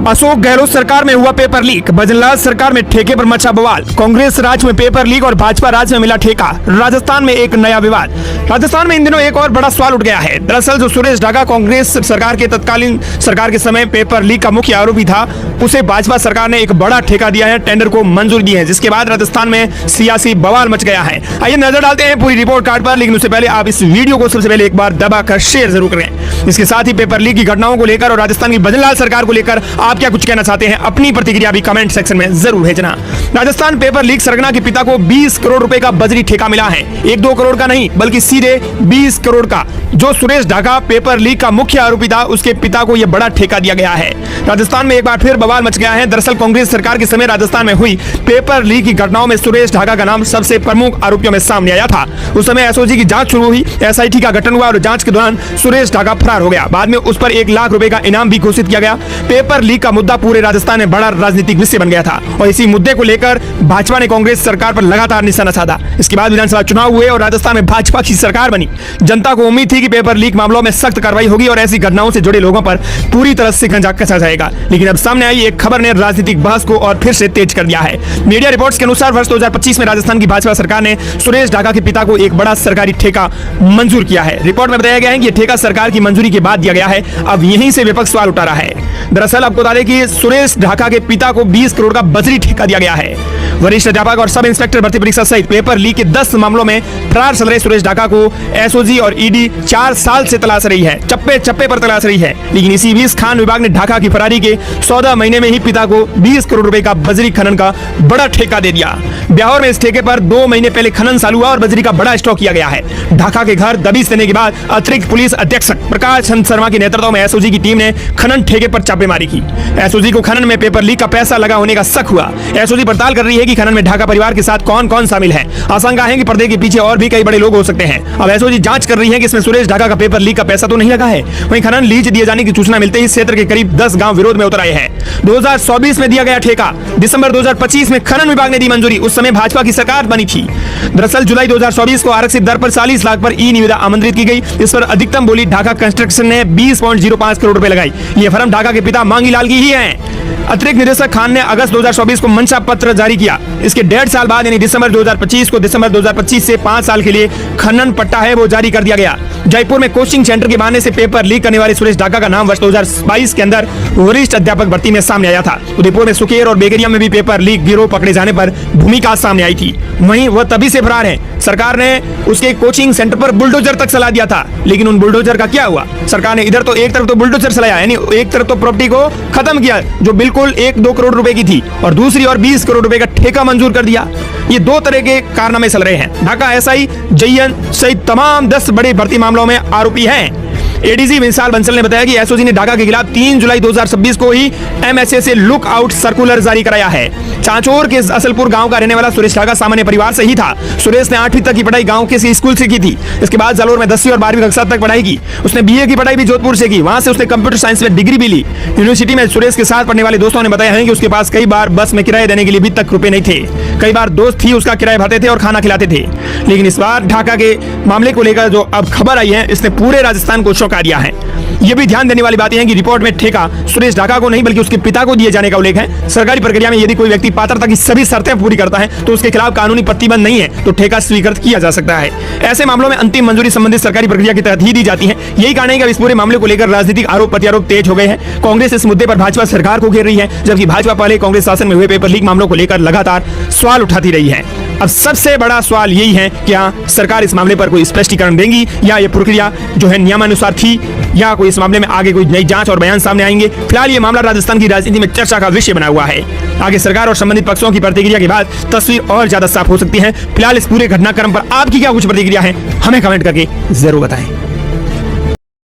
अशोक गहलोत सरकार में हुआ पेपर लीक, भजनलाल सरकार में ठेके पर मचा बवाल। कांग्रेस राज में पेपर लीक और भाजपा राज में मिला ठेका। राजस्थान में एक नया विवाद। राजस्थान में इन दिनों एक और बड़ा सवाल उठ गया है। दरअसल जो सुरेश ढाका कांग्रेस सरकार के तत्कालीन सरकार के समय पेपर लीक का मुख्य आरोपी था, उसे भाजपा सरकार ने एक बड़ा ठेका दिया है, टेंडर को मंजूरी दी है, जिसके बाद राजस्थान में सियासी बवाल मच गया है। आइए नजर डालते हैं पूरी रिपोर्ट कार्ड पर, लेकिन उससे पहले आप इस वीडियो को सबसे पहले एक बार दबाकर शेयर जरूर करें। इसके साथ ही पेपर लीक की घटनाओं को लेकर और राजस्थान की भजनलाल सरकार को लेकर आप क्या कुछ कहना चाहते हैं, अपनी प्रतिक्रिया भी कमेंट सेक्शन में जरूर भेजना। राजस्थान पेपर लीक सरगना के पिता को 20 करोड़ रुपए का बजरी ठेका मिला है। 1-2 करोड़ का नहीं, बल्कि सीधे 20 करोड़ का। जो सुरेश ढाका पेपर लीक का मुख्य आरोपी था, उसके पिता को यह बड़ा ठेका दिया गया है। राजस्थान में एक बार फिर बवाल मच गया है। दरअसल कांग्रेस सरकार के समय राजस्थान में हुई पेपर लीक की घटनाओं में सुरेश ढाका का नाम सबसे प्रमुख आरोपियों में सामने आया था। उस समय एसओजी की जांच शुरू हुई, एसआईटी का गठन हुआ और जांच के दौरान सुरेश ढाका फरार हो गया। बाद में उस पर 1 लाख रुपए का इनाम भी घोषित किया गया। पेपर लीक का मुद्दा पूरे राजस्थान में बड़ा राजनीतिक विषय बन गया था और इसी मुद्दे को लेकर भाजपा ने कांग्रेस सरकार पर लगातार निशाना साधा। इसके बाद विधानसभा चुनाव हुए और राजस्थान में भाजपा की सरकार बनी। जनता को उम्मीद थी कि पेपर लीक मामलों में सख्त कार्रवाई होगी और ऐसी घटनाओं से जुड़े लोगों पर पूरी तरह से शिकंजा कसा जाएगा। लेकिन अब सामने आई एक खबर ने राजनीतिक बहस को और फिर से तेज कर दिया है। मीडिया रिपोर्ट्स के अनुसार वर्ष 2025 में राजस्थान की भाजपा सरकार ने सुरेश ढाका के पिता को एक बड़ा सरकारी ठेका मंजूर किया है। रिपोर्ट में बताया गया है कि यह ठेका सरकार की मंजूरी के बाद दिया गया है। अब यहीं से विपक्ष सवाल उठा रहा है। दरअसल आपको बता दें कि सुरेश ढाका के पिता को 20 करोड़ का बजरी ठेका दिया गया है। वरिष्ठ अध्यापक और सब इंस्पेक्टर भर्ती परीक्षा सहित पेपर लीक के 10 मामलों में फरार चल रहे सुरेश ढाका को एसओजी और ईडी 4 साल से तलाश रही है, चप्पे चप्पे पर तलाश रही है। लेकिन इसी बीच खान विभाग ने ढाका की फरारी के 14 महीने में ही पिता को 20 करोड़ रुपए का बजरी खनन का बड़ा ठेका दे दिया। ब्यावर में इस ठेके पर 2 महीने पहले खनन चालू हुआ और बजरी का बड़ा स्टॉक किया गया है। ढाका के घर दबिश देने के बाद अतिरिक्त पुलिस अधीक्षक प्रकाश चंद शर्मा के नेतृत्व में एसओजी की टीम ने खनन ठेके पर छापेमारी की। एसओजी को खनन में पेपर लीक का पैसा लगा होने का शक हुआ। एसओजी पड़ताल कर रही है कि खनन में ढाका परिवार के साथ कौन कौन शामिल है। आशंका है कि पर्दे के पीछे और भी कई बड़े लोग हो सकते हैं। अब एसओजी जांच कर रही है कि इसमें सुरेश ढाका का पेपर लीक का पैसा तो नहीं लगा है। वहीं खनन लीज दिए जाने की सूचना मिलते ही क्षेत्र के करीब 10 गांव विरोध में उतर आए हैं। 2024 में दिया गया ठेका, दिसंबर 2025 में खनन विभाग ने दी मंजूरी। उस समय भाजपा की सरकार बनी थी। दरअसल जुलाई 2024 को आरक्षित दर पर 40 लाख पर ई निविदा आमंत्रित की गई। इस पर अधिकतम बोली ढाका कंस्ट्रक्शन ने 20.05 करोड़ रुपए लगाई। ये फर्म ढाका के पिता मांगी लाल की ही है। अतिरिक्त निदेशक खान ने अगस्त 2024 को मंशा पत्र जारी किया। इसके 1.5 साल बाद यानी दिसंबर 2025 को दिसंबर 2025 से 5 साल के लिए खनन पट्टा है वो जारी कर दिया गया। जयपुर में कोचिंग सेंटर के बहाने से पेपर लीक करने वाले सुरेश ढाका का नाम वर्ष 2022 के अंदर वरिष्ठ अध्यापक भर्ती में सामने आया था। उदयपुर में सुकेर और बेगरिया में भी पेपर लीक गिरोह पकड़े जाने पर भूमिका सामने आई थी। वहीं वह तभी से फरार है। सरकार ने उसके कोचिंग सेंटर पर बुलडोजर तक चला दिया था, लेकिन उन बुलडोजर का क्या हुआ? सरकार ने इधर तो एक तरफ तो बुलडोजर चलाया, यानी एक तरफ तो प्रॉपर्टी को खत्म किया जो बिल्कुल 1-2 करोड़ रुपए की थी, और दूसरी ओर 20 करोड़ रुपए का ठेका मंजूर कर दिया। ये 2 तरह के कारनामे चल रहे हैं। ढाका एसआई जयन सहित तमाम 10 बड़े भर्ती मामलों में आरोपी हैं। एडीजी विशाल बंसल ने बताया कि एसओजी ने ढाका के खिलाफ 3 जुलाई 2026 को ही एमएसए से लुक आउट सर्कुलर जारी कराया है। चांचोर के असलपुर गांव का रहने वाला सुरेश ढाका सामान्य परिवार से ही था। सुरेश ने 8वीं तक की पढ़ाई गांव के स्कूल से की थी। इसके बाद जालोर में 10वीं और 12वीं कक्षा तक पढ़ाई की। उसने बीए की पढ़ाई भी जोधपुर से की। वहां से उसने कंप्यूटर साइंस में डिग्री भी ली। यूनिवर्सिटी में सुरेश के साथ पढ़ने वाले दोस्तों ने बताया है कि उसके पास कई बार बस में किराया देने के लिए भी तक रुपए नहीं थे। कई बार दोस्त ही उसका किराया भरते थे और खाना खिलाते थे। लेकिन इस बार ढाका के मामले को लेकर जो अब खबर आई है, इसने पूरे राजस्थान को चौंका दिया है। यह भी ध्यान देने वाली बात है कि रिपोर्ट में ठेका सुरेश ढाका को नहीं बल्कि उसके पिता को दिए जाने का उल्लेख है। सरकारी प्रक्रिया में यदि कोई व्यक्ति पात्रता की सभी शर्तें पूरी करता है तो उसके खिलाफ कानूनी प्रतिबंध नहीं है, तो ठेका स्वीकृत किया जा सकता है। ऐसे मामलों में अंतिम मंजूरी संबंधित सरकारी प्रक्रिया के तहत ही दी जाती है। यही कारण है कि इस पूरे मामले को लेकर राजनीतिक आरोप प्रत्यारोप तेज हो गए हैं। कांग्रेस इस मुद्दे पर भाजपा सरकार को घेर रही है, जबकि भाजपा पहले कांग्रेस शासन में हुए पेपर लीक मामलों को लेकर लगातार सवाल उठाती रही है। अब सबसे बड़ा सवाल यही है कि क्या सरकार इस मामले पर कोई स्पष्टीकरण देंगी या ये प्रक्रिया जो है नियमानुसार थी, या कोई इस मामले में आगे कोई नई जांच और बयान सामने आएंगे। फिलहाल ये मामला राजस्थान की राजनीति में चर्चा का विषय बना हुआ है। आगे सरकार और संबंधित पक्षों की प्रतिक्रिया के बाद तस्वीर और ज्यादा साफ हो सकती है। फिलहाल इस पूरे घटनाक्रम पर आपकी क्या कुछ प्रतिक्रिया है, हमें कमेंट करके जरूर बताएं।